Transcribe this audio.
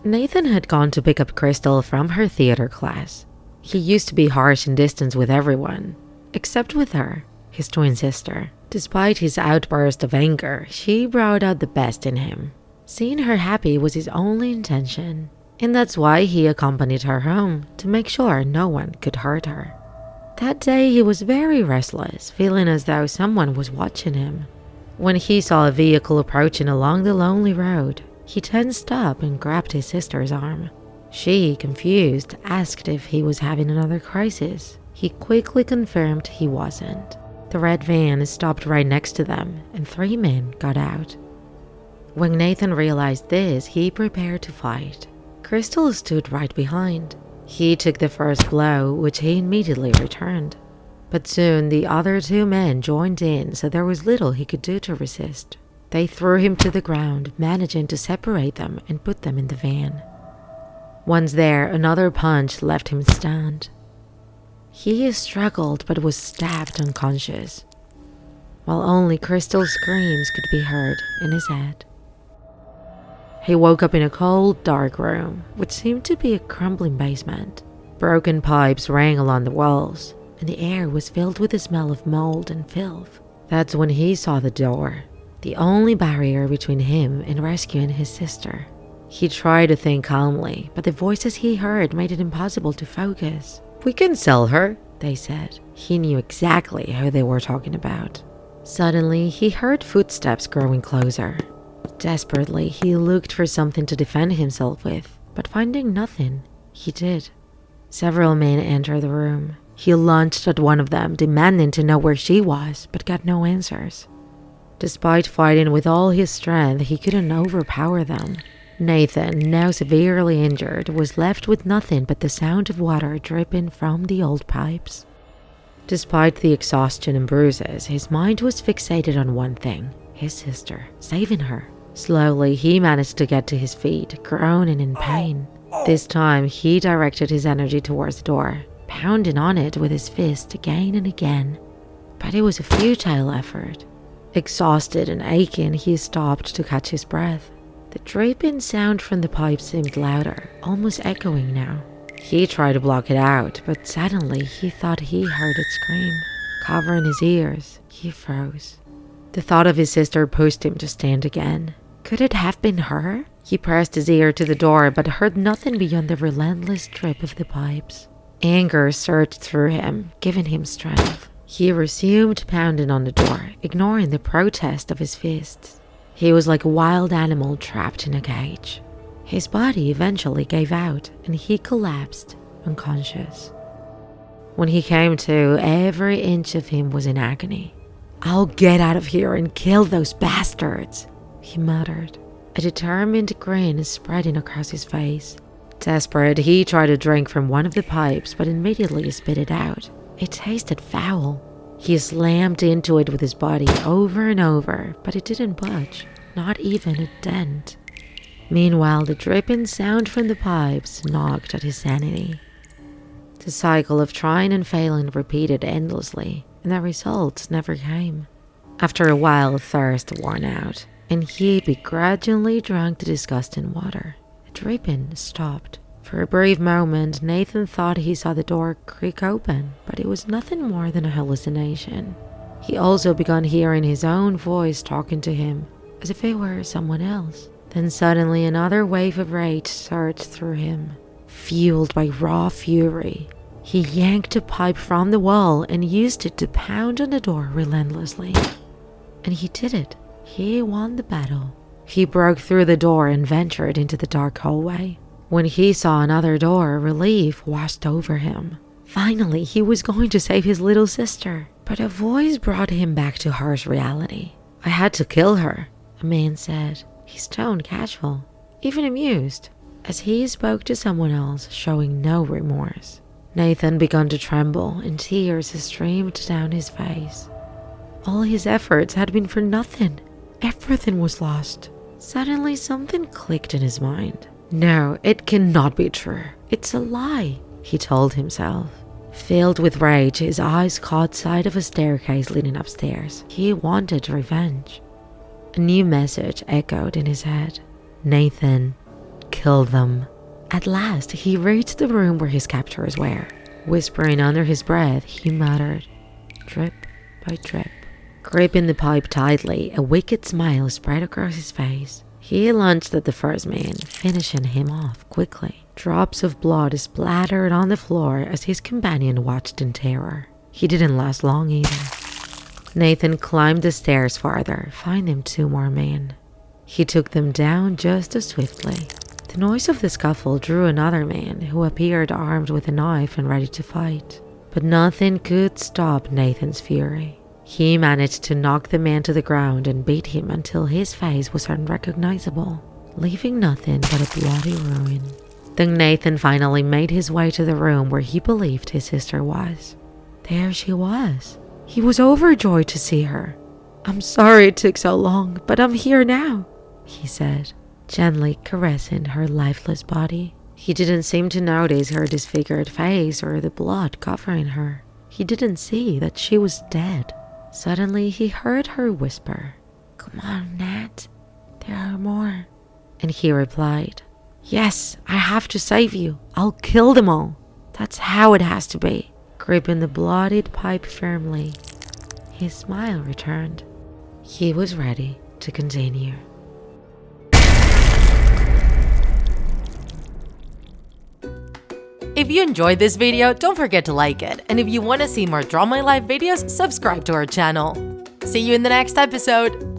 Nathan had gone to pick up Crystal from her theater class. He used to be harsh and distant with everyone, except with her, his twin sister. Despite his outburst of anger, she brought out the best in him. Seeing her happy was his only intention, and that's why he accompanied her home, to make sure no one could hurt her. That day he was very restless, feeling as though someone was watching him. When he saw a vehicle approaching along the lonely road, he tensed up and grabbed his sister's arm. She, confused, asked if he was having another crisis. He quickly confirmed he wasn't. The red van stopped right next to them, and 3 men got out. When Nathan realized this, he prepared to fight. Crystal stood right behind. He took the first blow, which he immediately returned. But soon the other 2 men joined in, so there was little he could do to resist. They threw him to the ground, managing to separate them and put them in the van. Once there, another punch left him stunned. He struggled but was stabbed unconscious, while only Crystal's screams could be heard in his head. He woke up in a cold, dark room, which seemed to be a crumbling basement. Broken pipes rang along the walls, and the air was filled with the smell of mold and filth. That's when he saw the door, the only barrier between him and rescuing his sister. He tried to think calmly, but the voices he heard made it impossible to focus. "We can sell her," they said. He knew exactly who they were talking about. Suddenly, he heard footsteps growing closer. Desperately, he looked for something to defend himself with, but finding nothing, he did. Several men entered the room. He lunged at one of them, demanding to know where she was, but got no answers. Despite fighting with all his strength, he couldn't overpower them. Nathan, now severely injured, was left with nothing but the sound of water dripping from the old pipes. Despite the exhaustion and bruises, his mind was fixated on one thing: his sister, saving her. Slowly, he managed to get to his feet, groaning in pain. This time, he directed his energy towards the door, pounding on it with his fist again and again. But it was a futile effort. Exhausted and aching, he stopped to catch his breath. The dripping sound from the pipe seemed louder, almost echoing now. He tried to block it out, but suddenly he thought he heard it scream. Covering his ears, he froze. The thought of his sister pushed him to stand again. Could it have been her? He pressed his ear to the door, but heard nothing beyond the relentless drip of the pipes. Anger surged through him, giving him strength. He resumed pounding on the door, ignoring the protest of his fists. He was like a wild animal trapped in a cage. His body eventually gave out, and he collapsed, unconscious. When he came to, every inch of him was in agony. "I'll get out of here and kill those bastards," he muttered, a determined grin spreading across his face. Desperate, he tried to drink from one of the pipes, but immediately spit it out. It tasted foul. He slammed into it with his body over and over, but it didn't budge, not even a dent. Meanwhile, the dripping sound from the pipes knocked at his sanity. The cycle of trying and failing repeated endlessly, and the results never came. After a while, thirst worn out, and he begrudgingly drank the disgusting water. The dripping stopped. For a brief moment, Nathan thought he saw the door creak open, but it was nothing more than a hallucination. He also began hearing his own voice talking to him, as if it were someone else. Then suddenly another wave of rage surged through him. Fueled by raw fury, he yanked a pipe from the wall and used it to pound on the door relentlessly. And he did it. He won the battle. He broke through the door and ventured into the dark hallway. When he saw another door, relief washed over him. Finally, he was going to save his little sister. But a voice brought him back to harsh reality. "I had to kill her," a man said, his tone casual, even amused, as he spoke to someone else, showing no remorse. Nathan began to tremble, and tears streamed down his face. All his efforts had been for nothing. Everything was lost. Suddenly, something clicked in his mind. "No, it cannot be true. It's a lie," he told himself. Filled with rage, his eyes caught sight of a staircase leading upstairs. He wanted revenge. A new message echoed in his head. "Nathan, kill them. At last, he reached the room where his captors were. Whispering under his breath, he muttered, drip by drip. Gripping the pipe tightly, a wicked smile spread across his face. He lunged at the first man, finishing him off quickly. Drops of blood splattered on the floor as his companion watched in terror. He didn't last long either. Nathan climbed the stairs farther, finding 2 more men. He took them down just as swiftly. The noise of the scuffle drew another man who appeared armed with a knife and ready to fight. But nothing could stop Nathan's fury. He managed to knock the man to the ground and beat him until his face was unrecognizable, leaving nothing but a bloody ruin. Then Nathan finally made his way to the room where he believed his sister was. There she was. He was overjoyed to see her. "I'm sorry it took so long, but I'm here now," he said, gently caressing her lifeless body. He didn't seem to notice her disfigured face or the blood covering her. He didn't see that she was dead. Suddenly, he heard her whisper, "Come on, Nat, there are more." And he replied, "Yes, I have to save you. I'll kill them all. That's how it has to be." Gripping the bloodied pipe firmly, his smile returned. He was ready to continue. If you enjoyed this video, don't forget to like it. And if you want to see more Draw My Life videos, subscribe to our channel. See you in the next episode!